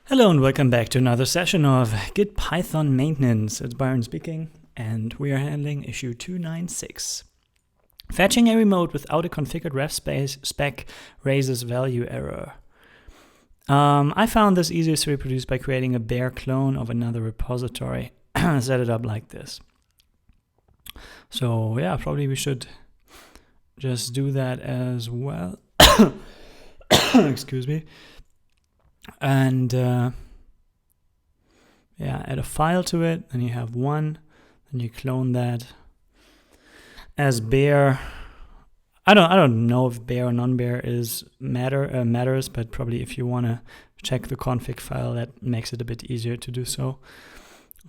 Hello and welcome back to another session of GitPython maintenance. It's Byron speaking, and we are handling issue 296. Fetching a remote without a configured refspec raises value error. I found this easiest to reproduce by creating a bare clone of another repository. Set it up like this. So yeah, probably we should just do that as well. Excuse me. And yeah, add a file to it, then you have one, then you clone that as bare. I don't know if bare or non-bare matters, but probably if you want to check the config file, that makes it a bit easier to do so.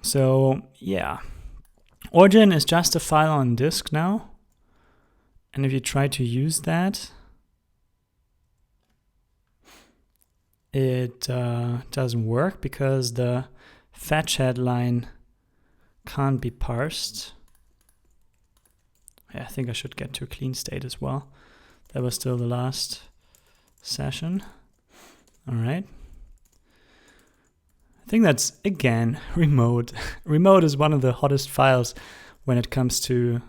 So yeah, origin is just a file on disk now, and if you try to use that, it doesn't work because the fetch headline can't be parsed. Yeah, I think I should get to a clean state as well. That was still the last session. All right. I think that's, again, remote. Remote is one of the hottest files when it comes to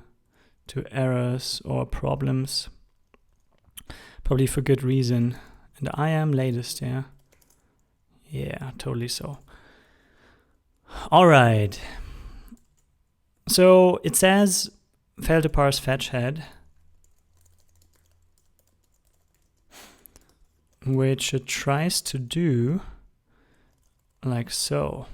errors or problems. Probably for good reason. And I am latest, yeah. Yeah, totally so. All right. So it says failed to parse fetch head, which it tries to do like so.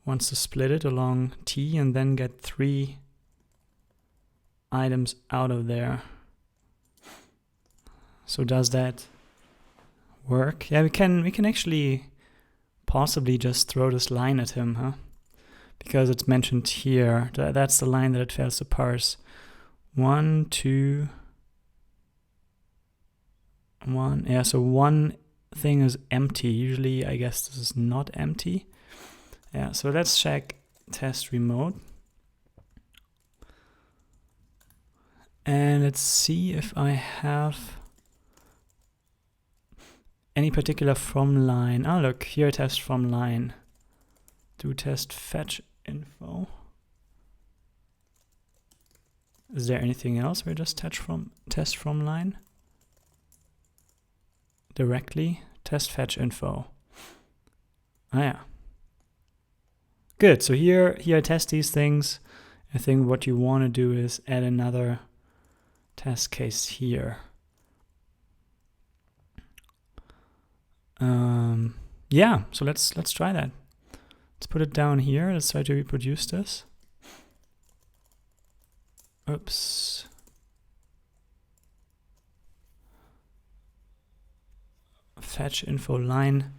Wants to split it along T and then get 3 items out of there. So does that work? Yeah, we can actually possibly just throw this line at him, huh? Because it's mentioned here. That's the line that it fails to parse. 1, 2, 1. Yeah, so one thing is empty. Usually, I guess this is not empty. Yeah, so let's check test remote. And let's see if I have any particular from line. Oh, look, here test from line. Do test fetch info. Is there anything else where just test from line? Directly test fetch info. Ah, yeah. Good. So here I test these things. I think what you want to do is add another test case here. Yeah, so let's try that. Let's put it down here. Let's try to reproduce this. Oops. Fetch info line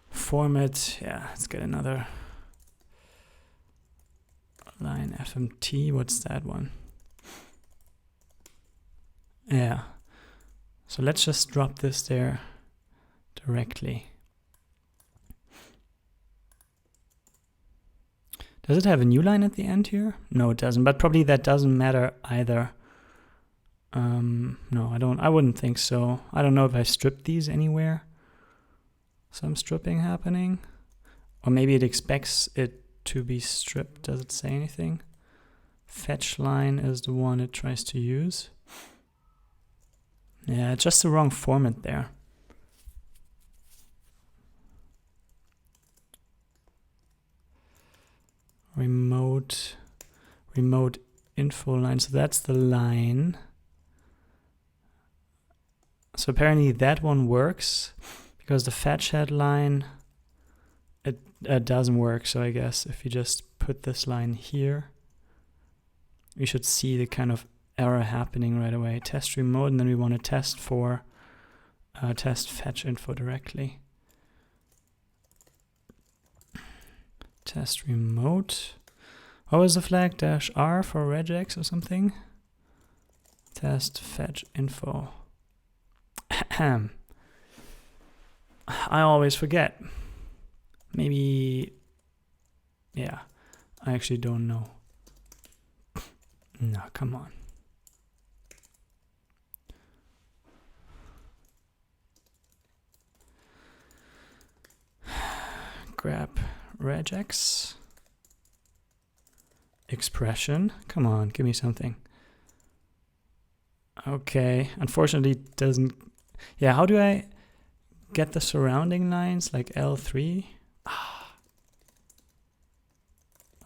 format. Yeah, let's get another line FMT. What's that one? Yeah. So let's just drop this there directly. Does it have a new line at the end here? No, it doesn't, but probably that doesn't matter either. No, I wouldn't think so. I don't know if I stripped these anywhere. Some stripping happening. Or maybe it expects it to be stripped. Does it say anything? Fetch line is the one it tries to use. Yeah, it's just the wrong format there. Remote info line. So that's the line. So apparently that one works because the fetch headline, it doesn't work. So I guess if you just put this line here, we should see the kind of error happening right away. Test remote, and then we want to test for test fetch info directly. Test remote. What was the flag? -R for regex or something? Test fetch info. I always forget. Maybe, yeah, I actually don't know. No, come on. grab regex expression. Come on, give me something. Okay, unfortunately it doesn't. Yeah, how do I get the surrounding lines like L3?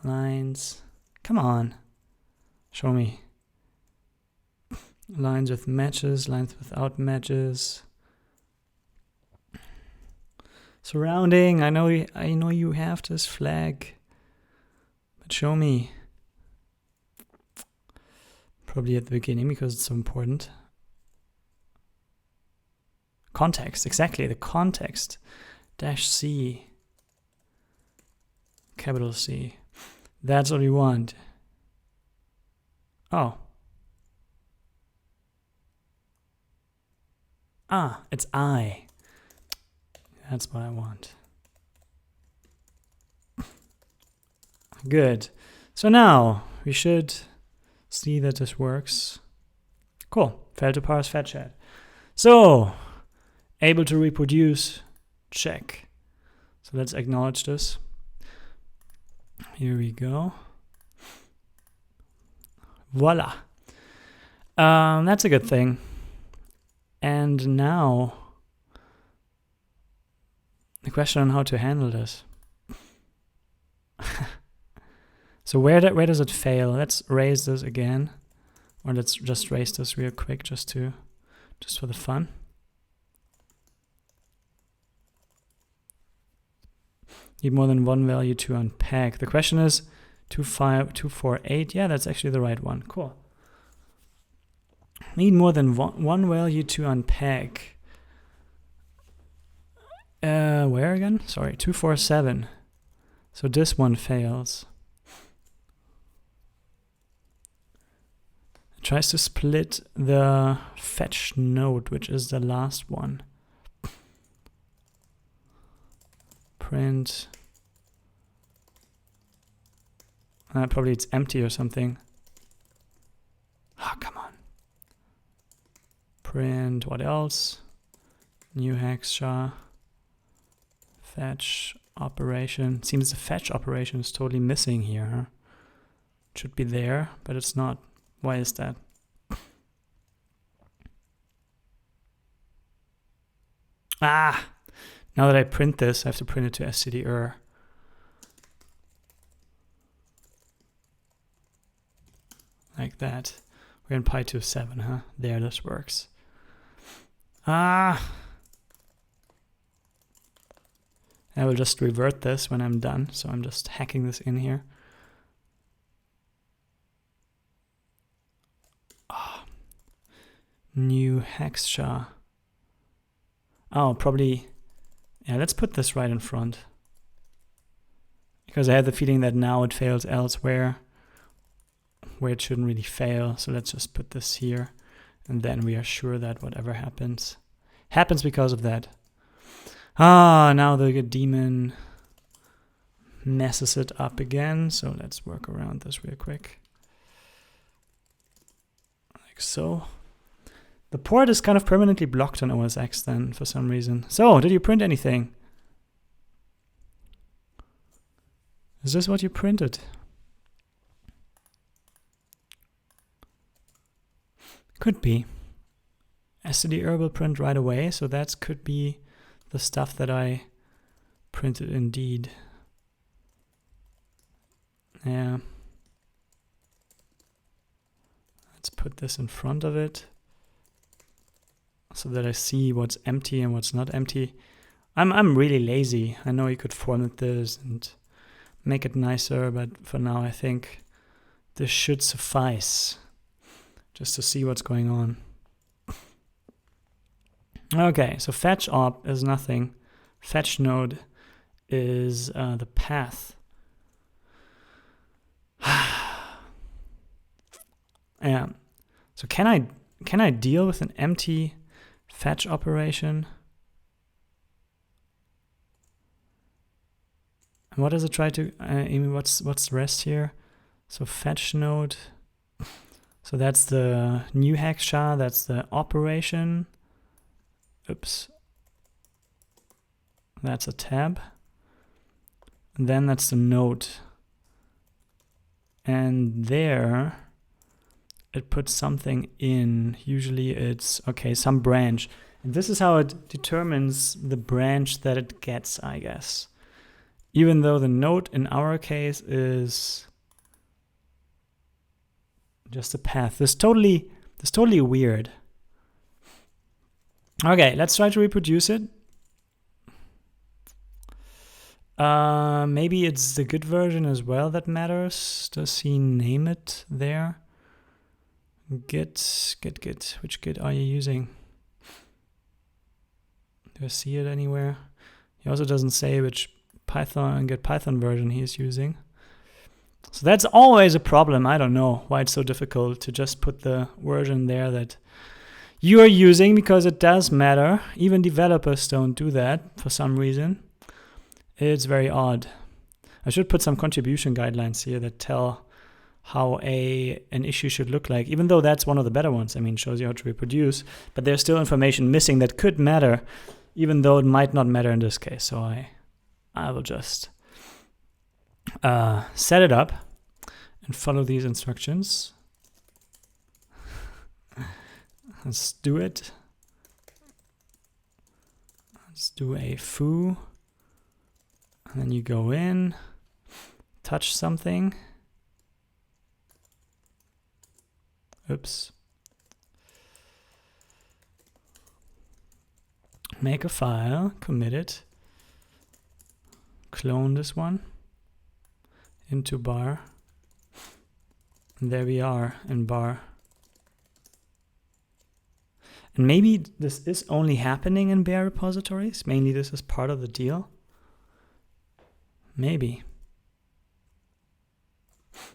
Lines. Come on. Show me. Lines with matches, lines without matches. Surrounding. I know you have this flag. But show me. Probably at the beginning because it's so important. Context, exactly, the context. -C. Capital C. That's what we want. Oh. Ah, it's I. That's what I want. Good. So now we should see that this works. Cool. Failed to parse fetch head. So, able to reproduce, check. So let's acknowledge this. Here we go. Voila. That's a good thing. And now, the question on how to handle this. So where does it fail? Let's raise this again. Or let's just raise this real quick just for the fun. Need more than one value to unpack. The question is 248. Yeah, that's actually the right one. Cool. Need more than one value to unpack. Where again? Sorry, 247. So this one fails. It tries to split the fetch node, which is the last one. Print. Probably it's empty or something. Ah, oh, come on. Print, what else? New hex char. Fetch operation. Seems the fetch operation is totally missing here. Huh? It should be there, but it's not. Why is that? Ah! Now that I print this, I have to print it to std_err. Like that. We're in Py 7, huh? There, this works. Ah! I will just revert this when I'm done. So I'm just hacking this in here. Oh. New hex char. Oh, probably. Yeah, let's put this right in front. Because I have the feeling that now it fails elsewhere where it shouldn't really fail. So let's just put this here. And then we are sure that whatever happens because of that. Ah, now the daemon messes it up again. So let's work around this real quick. Like so. The port is kind of permanently blocked on OS X then for some reason. So, did you print anything? Is this what you printed? Could be. std_err will print right away, so that could be the stuff that I printed indeed. Yeah. Let's put this in front of it so that I see what's empty and what's not empty. I'm really lazy. I know you could format this and make it nicer, but for now I think this should suffice just to see what's going on. Okay, so fetch op is nothing. Fetch node is the path. Yeah. So can I deal with an empty fetch operation? And what does it try to? What's the rest here? So fetch node. So that's the new hex char. That's the operation. Oops. That's a tab. then that's the node. And there it puts something in. Usually it's, okay, some branch. And this is how it determines the branch that it gets, I guess. Even though the node in our case is just a path. This is totally weird. Okay, let's try to reproduce it. Maybe it's the Git version as well that matters. Does he name it there? Git. Which Git are you using? Do I see it anywhere? He also doesn't say which GitPython version he's using. So that's always a problem. I don't know why it's so difficult to just put the version there that you are using, because it does matter. Even developers don't do that for some reason. It's very odd. I should put some contribution guidelines here that tell how an issue should look like, even though that's one of the better ones. I mean, shows you how to reproduce, but there's still information missing that could matter, even though it might not matter in this case. So I will just set it up and follow these instructions. Let's do it. Let's do a foo. And then you go in, touch something. Oops. Make a file, commit it, clone this one into bar. And there we are in bar. And maybe this is only happening in Bear repositories. Mainly this is part of the deal. Maybe.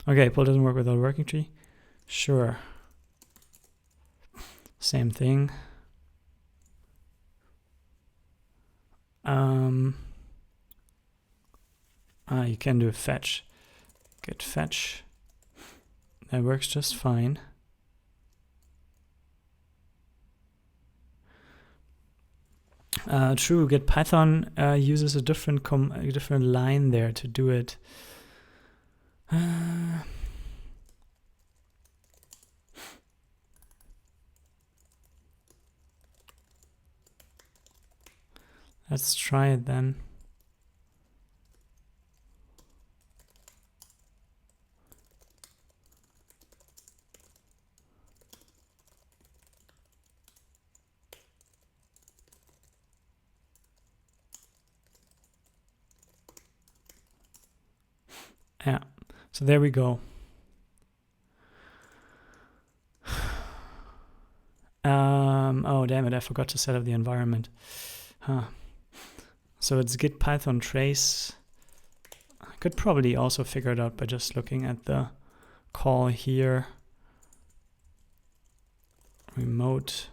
Okay, pull doesn't work without a working tree. Sure. Same thing. You can do a fetch. Git fetch. That works just fine. True, GitPython uses a different line there to do it. Let's try it then. Yeah, so there we go. Oh, damn it, I forgot to set up the environment. Huh. So it's GitPython trace. I could probably also figure it out by just looking at the call here. Remote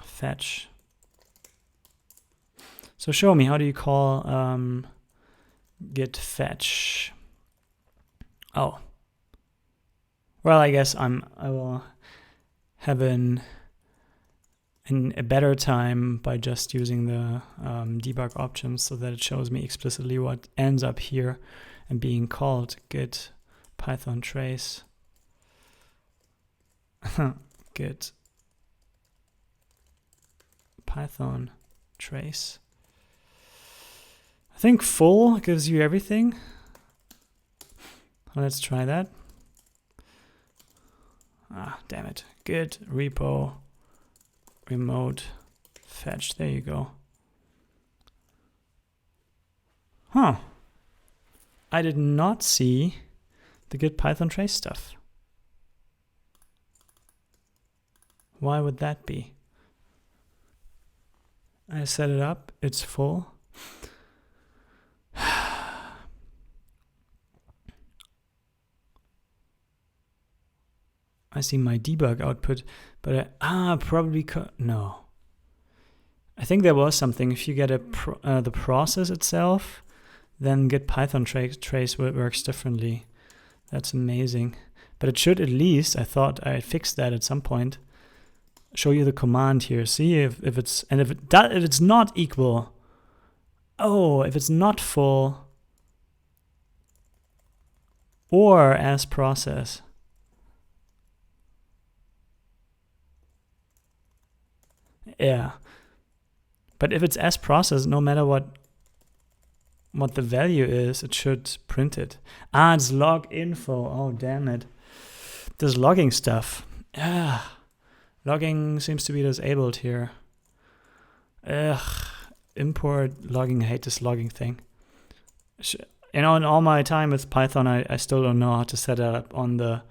fetch. So show me, how do you call git fetch? Oh, well, I guess I will have a better time by just using the debug options so that it shows me explicitly what ends up here and being called git python trace. Git python trace. I think full gives you everything. Let's try that. Ah, damn it. Git repo remote fetch. There you go. Huh. I did not see the GitPython trace stuff. Why would that be? I set it up. It's full. I see my debug output, but probably no. I think there was something. If you get the process itself, then GitPython trace works differently. That's amazing. But it should at least, I thought I fixed that at some point, show you the command here. See if it's, and if it's not equal, Oh, if it's not full or as process. Yeah. But if it's as process, no matter what the value is, it should print it. Ah, it's log info. Oh, damn it. This logging stuff. Ah, logging seems to be disabled here. Ugh. Import logging. I hate this logging thing. You know, in all my time with Python, I still don't know how to set it up on the,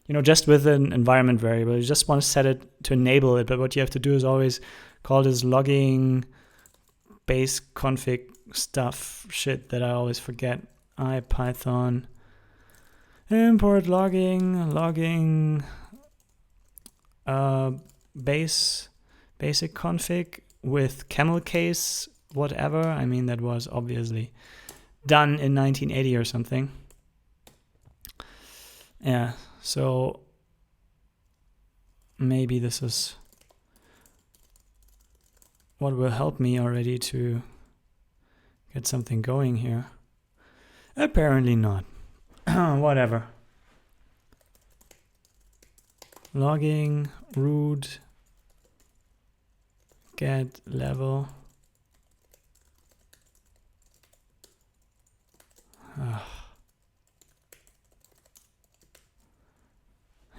you know, just with an environment variable. You just want to set it to enable it. But what you have to do is always call this logging base config stuff shit that I always forget. IPython import logging basic config with camel case whatever. I mean, that was obviously done in 1980 or something. Yeah, so maybe this is what will help me already to get something going here. Apparently not. Whatever. Logging root get level.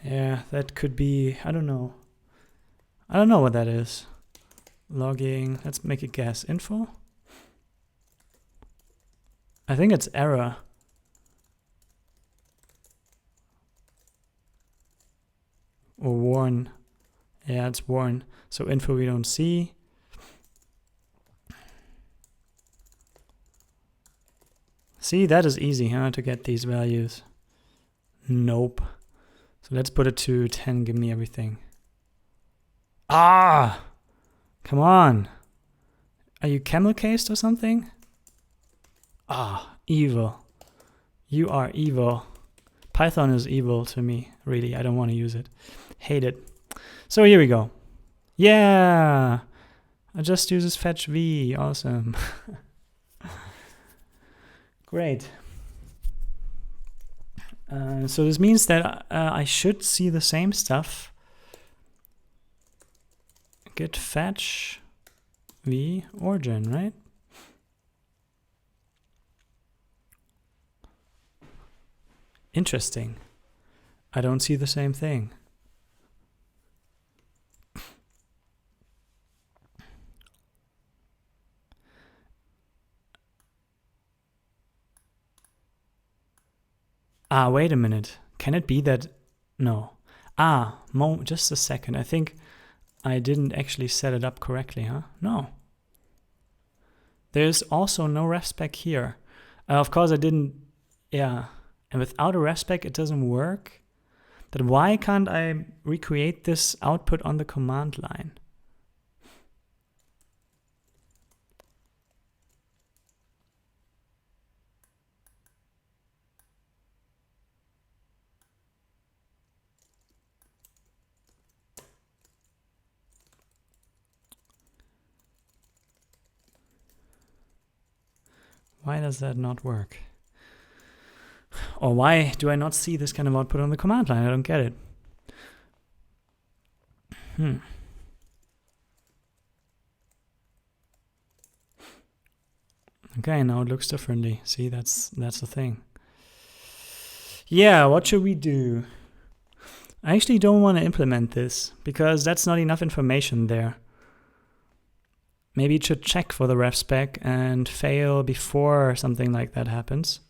Yeah, that could be, I don't know. I don't know what that is. Logging, let's make a guess. Info? I think it's error. Or warn. Yeah, it's warn. So info we don't see. See, that is easy, huh, to get these values. Nope. So let's put it to 10, give me everything. Ah! Come on. Are you camel cased or something? Ah, evil. You are evil. Python is evil to me, really. I don't want to use it. Hate it. So here we go. Yeah! I just uses fetch v. Awesome. Great. So this means that I should see the same stuff. Git fetch v origin, right? Interesting. I don't see the same thing. Ah, wait a minute. Can it be that? No. Ah, just a second. I think I didn't actually set it up correctly, huh? No. There's also no refspec here. Of course, I didn't. Yeah. And without a refspec, it doesn't work. Then why can't I recreate this output on the command line? Why does that not work? Or why do I not see this kind of output on the command line? I don't get it. Okay, now it looks differently. See, that's the thing. Yeah, what should we do? I actually don't want to implement this because that's not enough information there. Maybe it should check for the refspec and fail before something like that happens.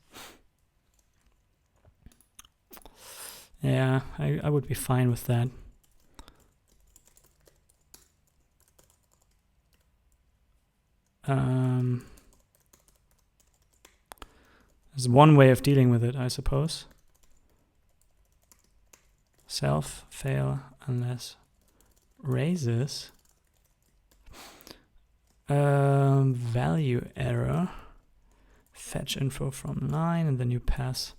Yeah, I would be fine with that. There's one way of dealing with it, I suppose. Self fail unless raises. Value error. Fetch info from line, and then you pass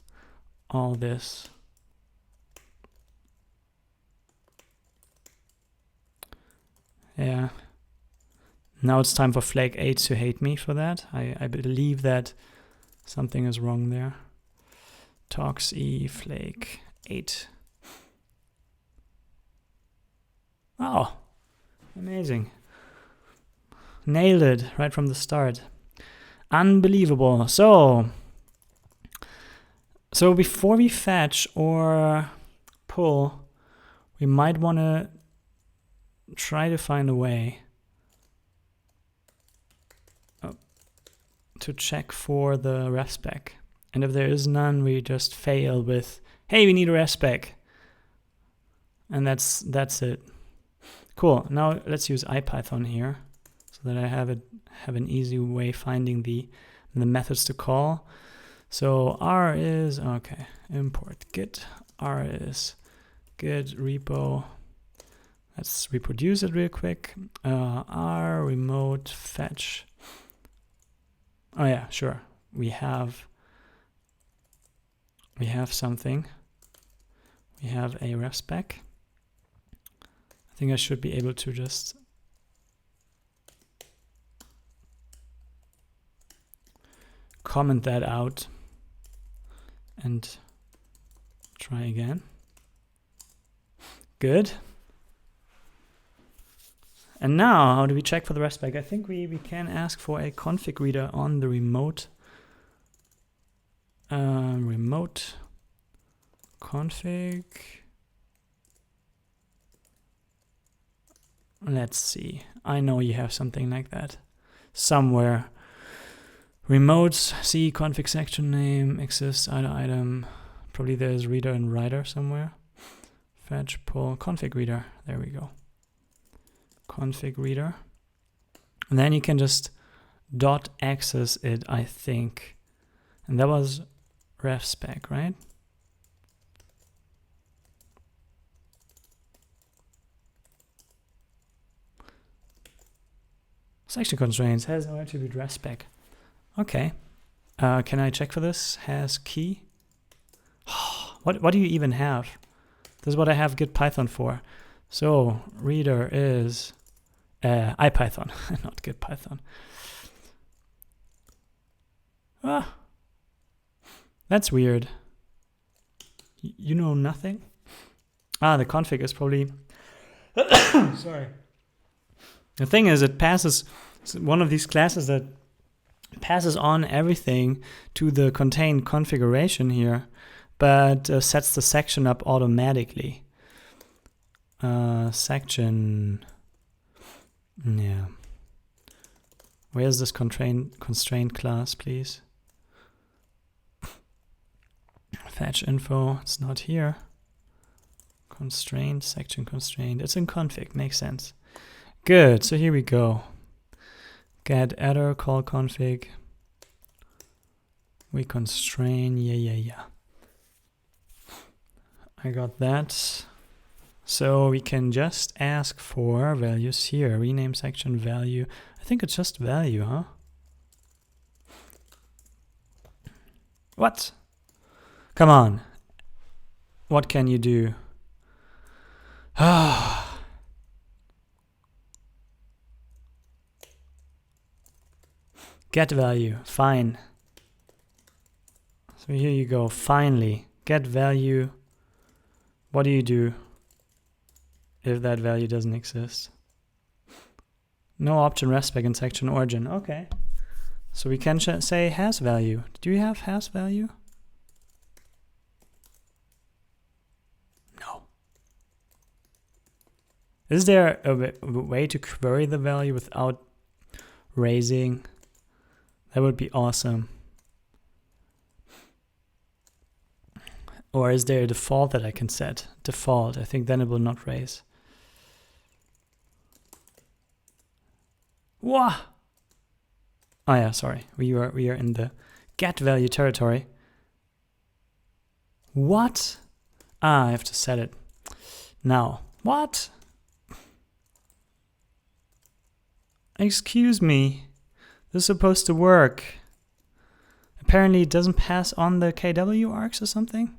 all this. Yeah. Now it's time for Flake 8 to hate me for that. I believe that something is wrong there. Tox E Flake 8. Oh, amazing. Nailed it right from the start. Unbelievable. So before we fetch or pull, we might want to try to find a way to check for the refspec. And if there is none, we just fail with, hey, we need a refspec. And that's it. Cool. Now let's use IPython here so that I have an easy way finding the methods to call. So R is, okay, import git. R is git repo. Let's reproduce it real quick. R remote fetch. Oh yeah, sure. We have something. We have a refspec. I think I should be able to just comment that out and try again. Good. And now, how do we check for the refspec? I think we can ask for a config reader on the remote config. Let's see. I know you have something like that somewhere. Remote C config section name exists item. Probably there's reader and writer somewhere. Fetch pull config reader. There we go. Config reader. And then you can just dot access it, I think. And that was refspec, right? Section constraints has no attribute refspec. Okay. Can I check for this? Has key. What do you even have? This is what I have GitPython for. So reader is IPython, not GitPython. Ah, that's weird. You know nothing? Ah, the config is probably. Sorry. The thing is, it passes one of these classes that passes on everything to the contained configuration here, but sets the section up automatically. Section. Yeah. Where's this constraint class, please? Fetch info. It's not here. Constraint, section constraint. It's in config. Makes sense. Good. So here we go. Get adder, call config. We constrain. Yeah. I got that. So we can just ask for values here. Rename section value. I think it's just value, huh? What? Come on. What can you do? Get value. Fine. So here you go. Finally. Get value. What do you do if that value doesn't exist? No option respec in section origin. Okay. So we can say has value. Do you have has value? No. Is there a way to query the value without raising? That would be awesome. Or is there a default that I can set? Default. I think then it will not raise. Wah! Oh yeah, sorry. We are in the get value territory. What? Ah, I have to set it. Now. What? Excuse me. This is supposed to work. Apparently it doesn't pass on the KW arcs or something.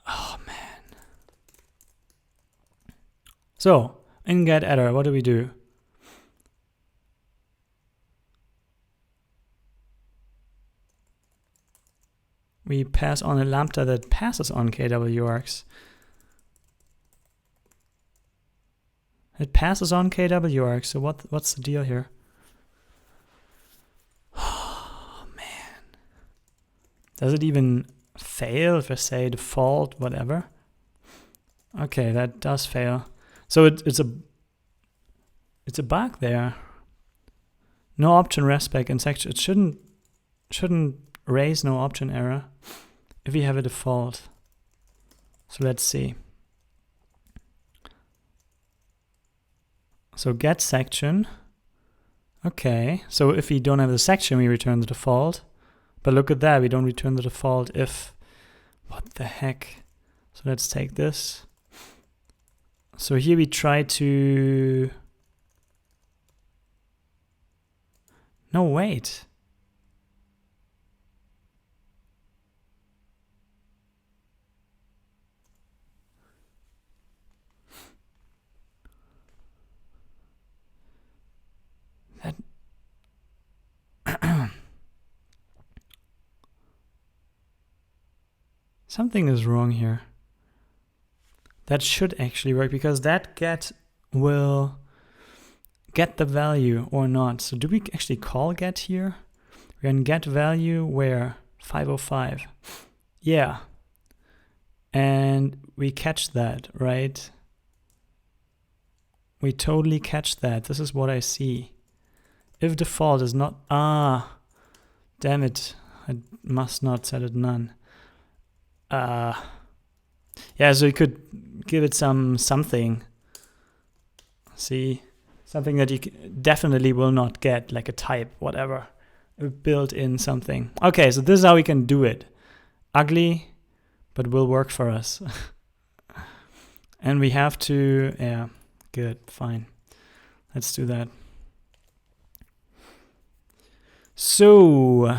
Oh man. So, in getAdder, what do we do? we pass on a lambda that passes on kwargs. It passes on kwargs, so what's the deal here? Oh man. Does it even fail if I say default, whatever? Okay, that does fail. So it's a bug there. No option respec in section. It shouldn't raise no option error if you have a default. So let's see. So get section. Okay, so if we don't have the section, we return the default. But look at that, we don't return the default if... What the heck? So let's take this. So here we try to... No, wait. Something is wrong here. That should actually work because that get will get the value or not. So do we actually call get here? We're in get value where? 505. Yeah. And we catch that, right? We totally catch that. This is what I see. If default is not... Ah, damn it. I must not set it none. Yeah, so you could give it something. See, something that you definitely will not get, like a type, whatever. A built-in something. Okay, so this is how we can do it. Ugly, but will work for us. And we have to, yeah, good, fine. Let's do that. So...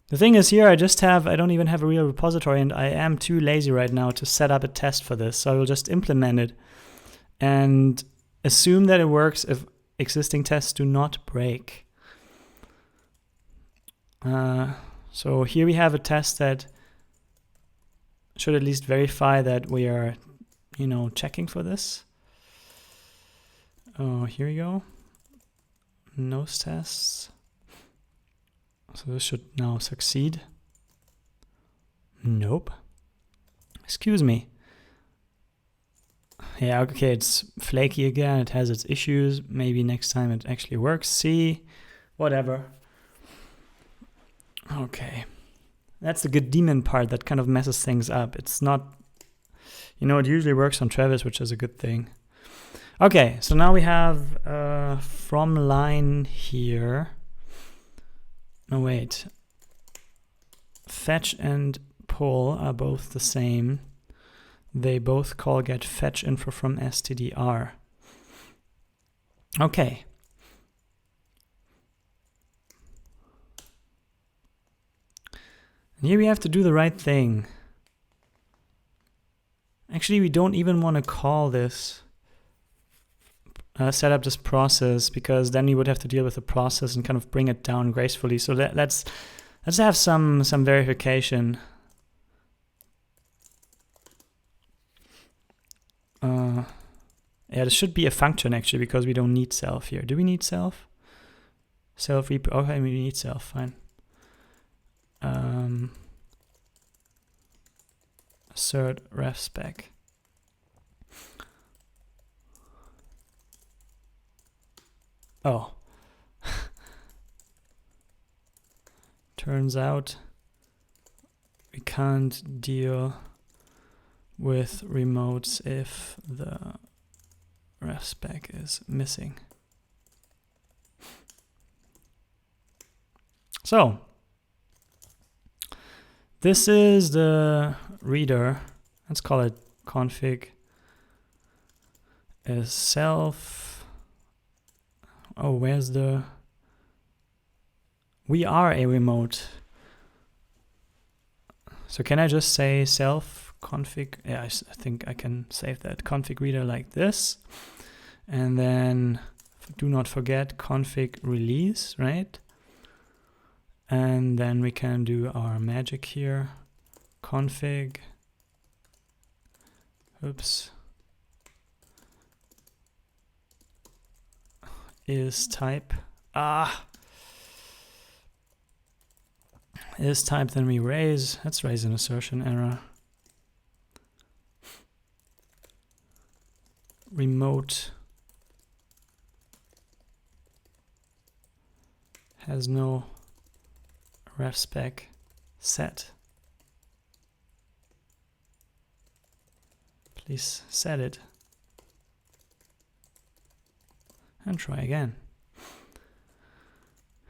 The thing is here, I don't even have a real repository and I am too lazy right now to set up a test for this. So I will just implement it and assume that it works if existing tests do not break. So here we have a test that should at least verify that we are, checking for this. Oh, here we go. Nose tests. So this should now succeed. Nope. Excuse me. Yeah, okay, it's flaky again. It has its issues. Maybe next time it actually works. See, whatever. Okay. That's the good daemon part that kind of messes things up. It's not, it usually works on Travis, which is a good thing. Okay, so now we have from line here. No, wait. Fetch and pull are both the same. They both call get fetch info from stdr. Okay. And here we have to do the right thing. Actually, we don't even want to call this. Set up this process because then we would have to deal with the process and kind of bring it down gracefully. So let's have some verification. Yeah, this should be a function actually because we don't need self here. Do we need self? Self rep. Okay, we need self. Fine. Assert ref spec. Oh. Turns out we can't deal with remotes if the ref spec is missing. So this is the reader. Let's call it config as self. Oh, where's the... We are a remote. So can I just say self config? Yeah, I think I can save that. Config reader like this. And then do not forget config release, right? And then we can do our magic here. Config. Oops. Is type. Is type, then we raise. Let's raise an assertion error. Remote has no refspec set. Please set it. And try again.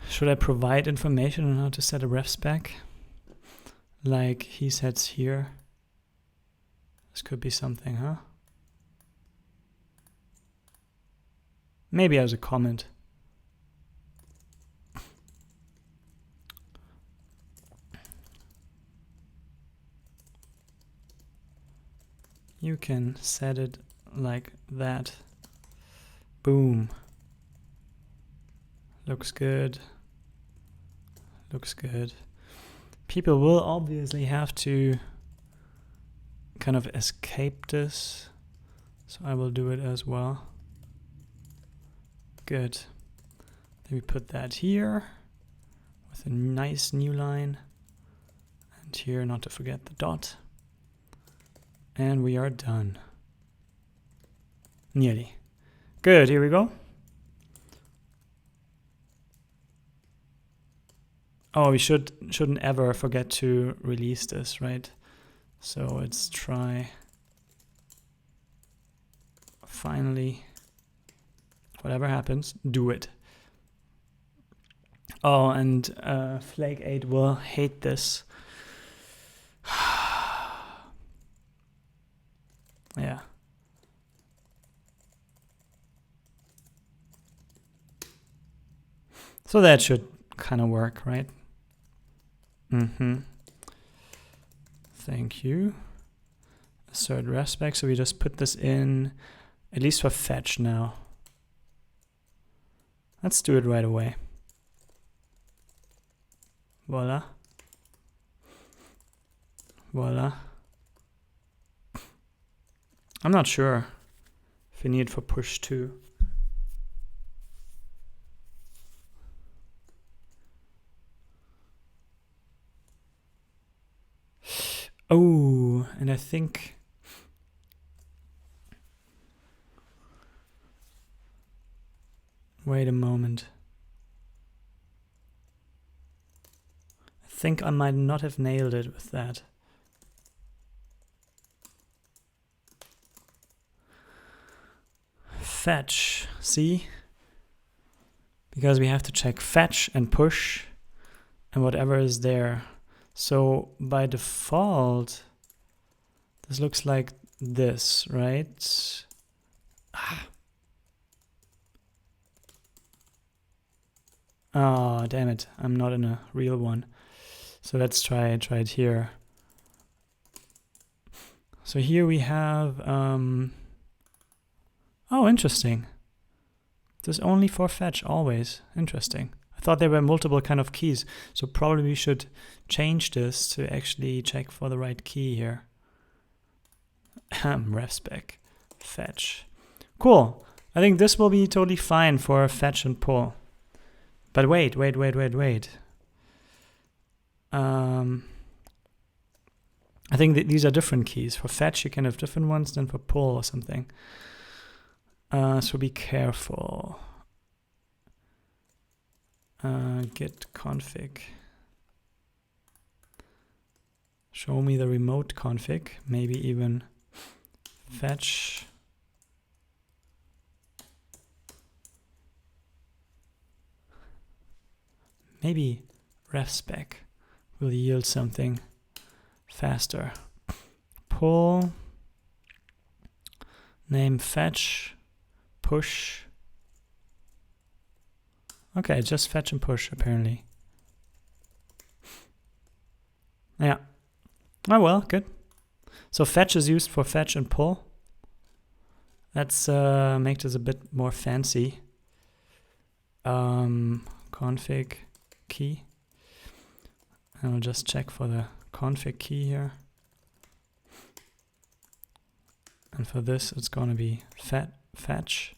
Should I provide information on how to set a refspec? Like he sets here. This could be something, huh? Maybe as a comment. You can set it like that. Boom. Looks good. Looks good. People will obviously have to kind of escape this. So I will do it as well. Good. Then we put that here with a nice new line. And here, not to forget the dot. And we are done. Nearly. Good, here we go. Oh, we shouldn't ever forget to release this, right? So let's try finally, whatever happens, do it. Oh, and Flake 8 will hate this. Yeah. So that should kind of work, right? Thank you. Assert respec. So we just put this in, at least for fetch now. Let's do it right away. Voila. Voila. I'm not sure if we need it for push 2. Oh, and I think wait a moment. I think I might not have nailed it with that. Fetch, see? Because we have to check fetch and push and whatever is there. So by default, this looks like this, right? Oh, damn it. I'm not in a real one. So let's try it here. So here we have, oh, interesting. This is only for fetch always. Interesting. I thought there were multiple kind of keys. So probably we should change this to actually check for the right key here. Refspec, fetch. Cool. I think this will be totally fine for fetch and pull. But wait. I think that these are different keys. For fetch, you can have different ones than for pull or something. So be careful. Git config. Show me the remote config. Maybe even fetch. Maybe refspec will yield something faster. Pull, name fetch, push. Okay, just fetch and push apparently. Yeah. Oh well, good. So fetch is used for fetch and pull. Let's make this a bit more fancy. Config key. And I'll just check for the config key here. And for this, it's going to be fetch.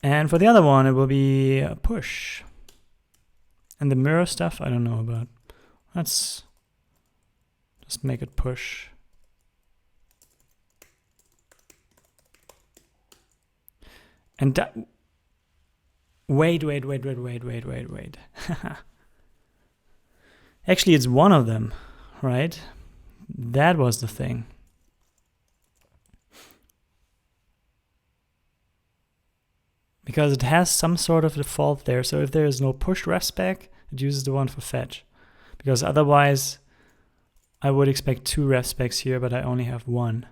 And for the other one, it will be push. And the mirror stuff, I don't know about. Let's just make it push. And that, wait. Actually, it's one of them, right? That was the thing. Because it has some sort of default there. So if there is no push refspec, it uses the one for fetch. Because otherwise, I would expect 2 refspecs here, but I only have 1.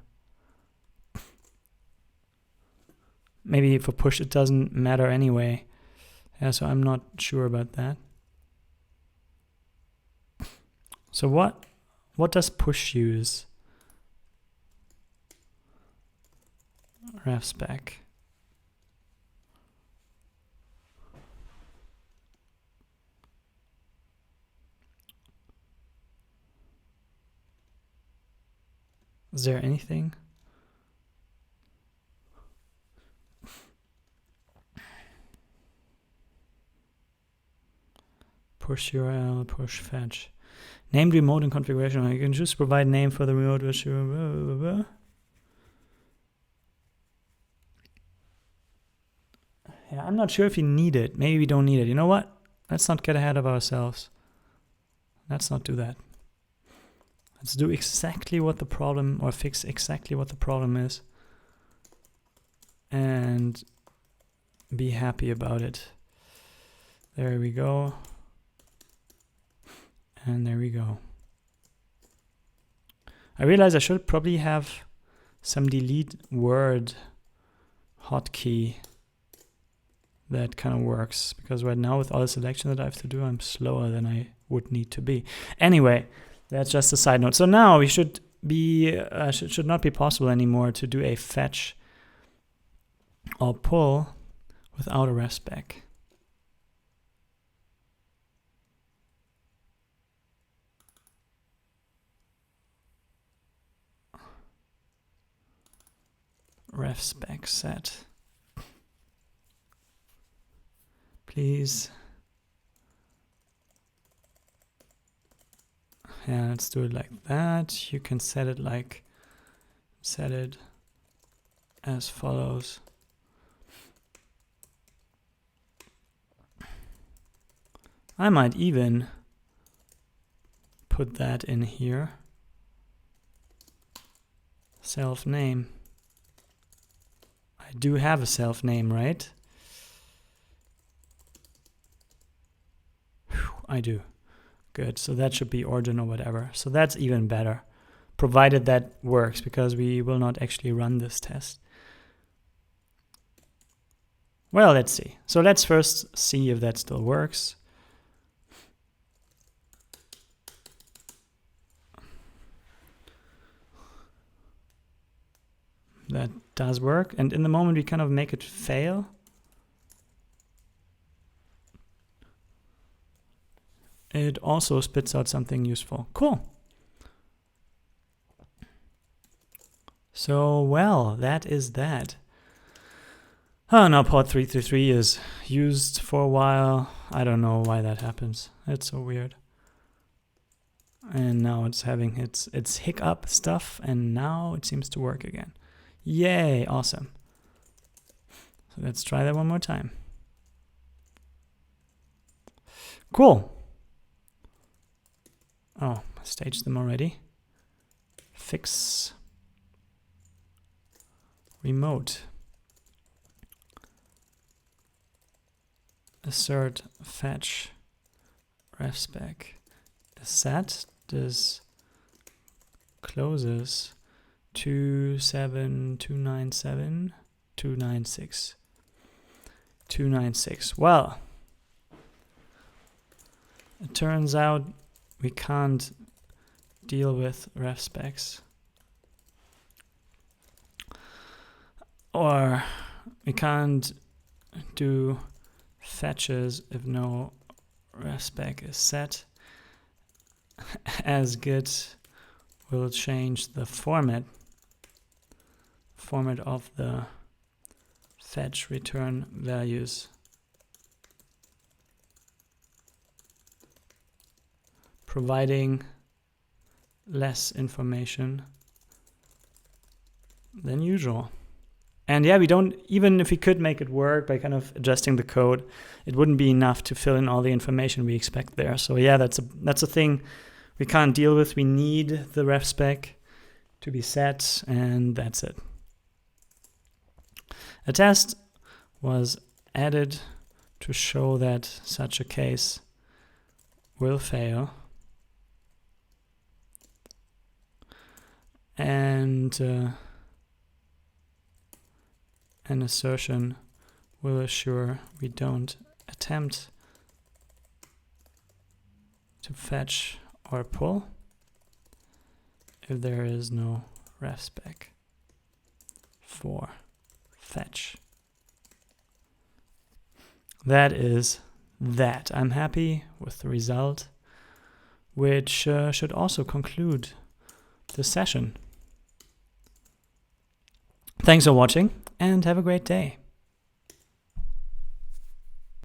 Maybe for push it doesn't matter anyway. Yeah, so I'm not sure about that. So what does push use? Refspec. Is there anything? Push URL, push fetch. Named remote and configuration. You can just provide name for the remote. Yeah, I'm not sure if you need it. Maybe we don't need it. You know what? Let's not get ahead of ourselves. Let's not do that. Let's do exactly what the problem, or fix exactly what the problem is. And be happy about it. There we go. And there we go. I realize I should probably have some delete word hotkey that kind of works, because right now with all the selection that I have to do, I'm slower than I would need to be. Anyway, that's just a side note. So now we should be should not be possible anymore to do a fetch or pull without a refspec. Refspec set. Please. Yeah, let's do it like that. You can set it as follows. I might even put that in here. Self name. I do have a self name, right? I do. Good. So that should be origin or whatever. So that's even better, provided that works, because we will not actually run this test. Well, let's see. So let's first see if that still works. That does work. And in the moment we kind of make it fail, it also spits out something useful. Cool. So, well, that is that. Oh, now port 333 is used for a while. I don't know why that happens. It's so weird. And now it's having its hiccup stuff, and now it seems to work again. Yay, awesome. So let's try that one more time. Cool. Oh, I staged them already. Fix remote. Assert fetch refspec. Set this closes 27297 296 296. Well, it turns out we can't deal with refspecs, or we can't do fetches if no refspec is set. As Git will change the format of the fetch return values, providing less information than usual. And yeah, we don't, even if we could make it work by kind of adjusting the code, it wouldn't be enough to fill in all the information we expect there. So yeah, that's a thing we can't deal with. We need the refspec to be set, and that's it. A test was added to show that such a case will fail. And an assertion will assure we don't attempt to fetch or pull if there is no refspec for fetch. That is that. I'm happy with the result, which should also conclude the session. Thanks for watching and have a great day.